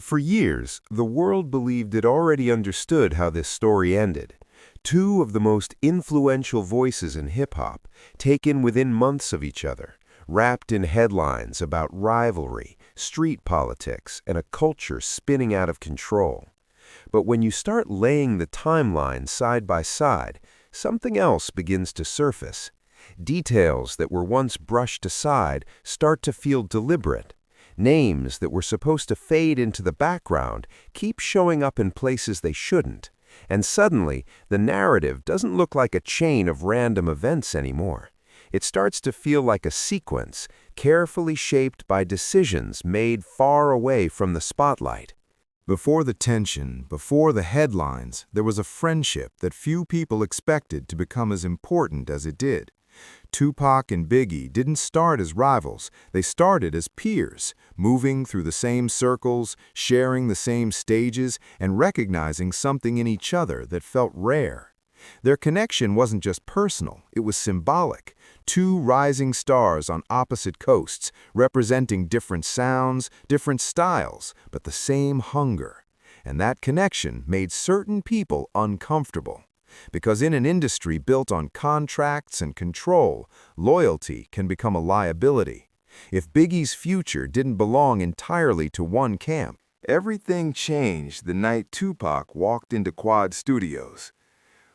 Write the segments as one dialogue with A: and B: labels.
A: For years, the world believed it already understood how this story ended. Two of the most influential voices in hip-hop, taken within months of each other, wrapped in headlines about rivalry, street politics, and a culture spinning out of control. But when you start laying the timeline side by side, something else begins to surface. Details that were once brushed aside start to feel deliberate. Names that were supposed to fade into the background keep showing up in places they shouldn't. And suddenly, the narrative doesn't look like a chain of random events anymore. It starts to feel like a sequence, carefully shaped by decisions made far away from the spotlight.
B: Before the tension, before the headlines, there was a friendship that few people expected to become as important as it did. Tupac and Biggie didn't start as rivals, they started as peers, moving through the same circles, sharing the same stages, and recognizing something in each other that felt rare. Their connection wasn't just personal, it was symbolic. Two rising stars on opposite coasts, representing different sounds, different styles, but the same hunger. And that connection made certain people uncomfortable. Because in an industry built on contracts and control, loyalty can become a liability. If Biggie's future didn't belong entirely to one camp,
C: everything changed the night Tupac walked into Quad Studios.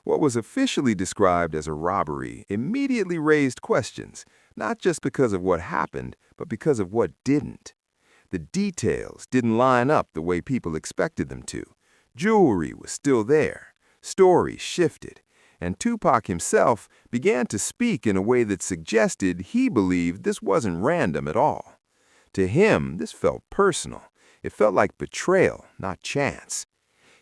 C: What was officially described as a robbery immediately raised questions, not just because of what happened, but because of what didn't. The details didn't line up the way people expected them to. Jewelry was still there. Stories shifted, and Tupac himself began to speak in a way that suggested he believed this wasn't random at all. To him, this felt personal. It felt like betrayal, not chance.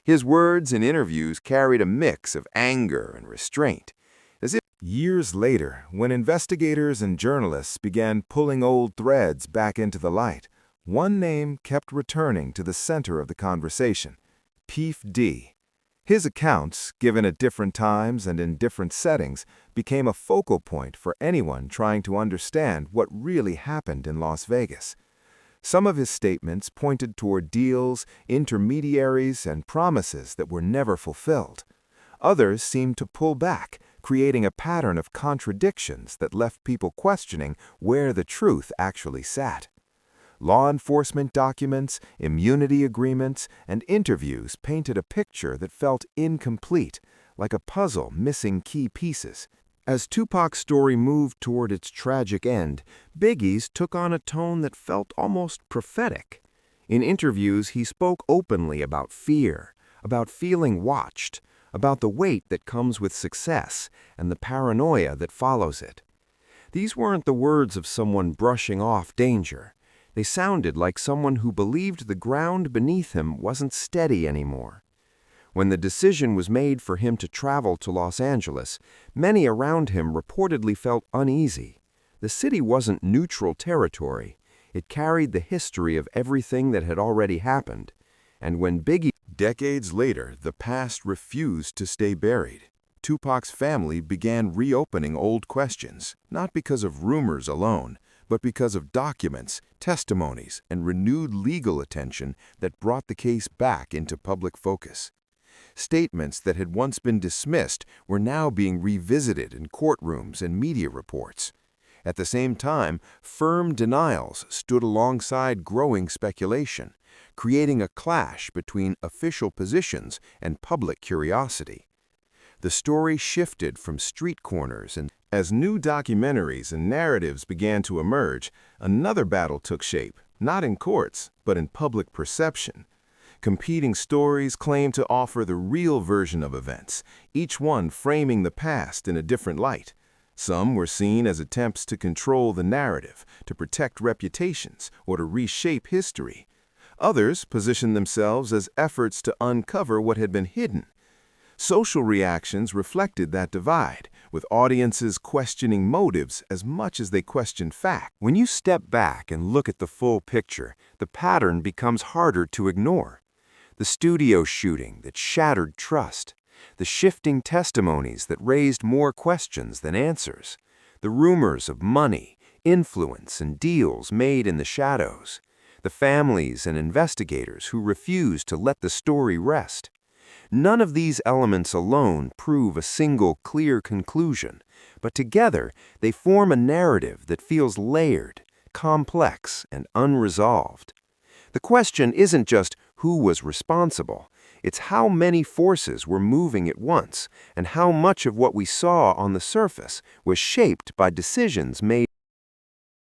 C: His words in interviews carried a mix of anger and restraint, as if
B: years later, when investigators and journalists began pulling old threads back into the light, one name kept returning to the center of the conversation: Puff D. His accounts, given at different times and in different settings, became a focal point for anyone trying to understand what really happened in Las Vegas. Some of his statements pointed toward deals, intermediaries, and promises that were never fulfilled. Others seemed to pull back, creating a pattern of contradictions that left people questioning where the truth actually sat. Law enforcement documents, immunity agreements, and interviews painted a picture that felt incomplete, like a puzzle missing key pieces. As Tupac's story moved toward its tragic end, Biggie's took on a tone that felt almost prophetic. In interviews, he spoke openly about fear, about feeling watched, about the weight that comes with success and the paranoia that follows it. These weren't the words of someone brushing off danger. They sounded like someone who believed the ground beneath him wasn't steady anymore. When the decision was made for him to travel to Los Angeles, many around him reportedly felt uneasy. The city wasn't neutral territory. It carried the history of everything that had already happened. And when Biggie...
A: Decades later, the past refused to stay buried. Tupac's family began reopening old questions, not because of rumors alone, but because of documents, testimonies, and renewed legal attention that brought the case back into public focus. Statements that had once been dismissed were now being revisited in courtrooms and media reports. At the same time, firm denials stood alongside growing speculation, creating a clash between official positions and public curiosity. The story shifted from street corners, and as new documentaries and narratives began to emerge, another battle took shape, not in courts, but in public perception. Competing stories claimed to offer the real version of events, each one framing the past in a different light. Some were seen as attempts to control the narrative, to protect reputations, or to reshape history. Others positioned themselves as efforts to uncover what had been hidden. Social reactions reflected that divide, with audiences questioning motives as much as they questioned fact. When you step back and look at the full picture, the pattern becomes harder to ignore. The studio shooting that shattered trust, the shifting testimonies that raised more questions than answers, the rumors of money, influence, and deals made in the shadows.
B: the families and investigators who refused to let the story rest. None of these elements alone prove a single clear conclusion, but together they form a narrative that feels layered, complex, and unresolved. The question isn't just who was responsible, it's how many forces were moving at once, and how much of what we saw on the surface was shaped by decisions made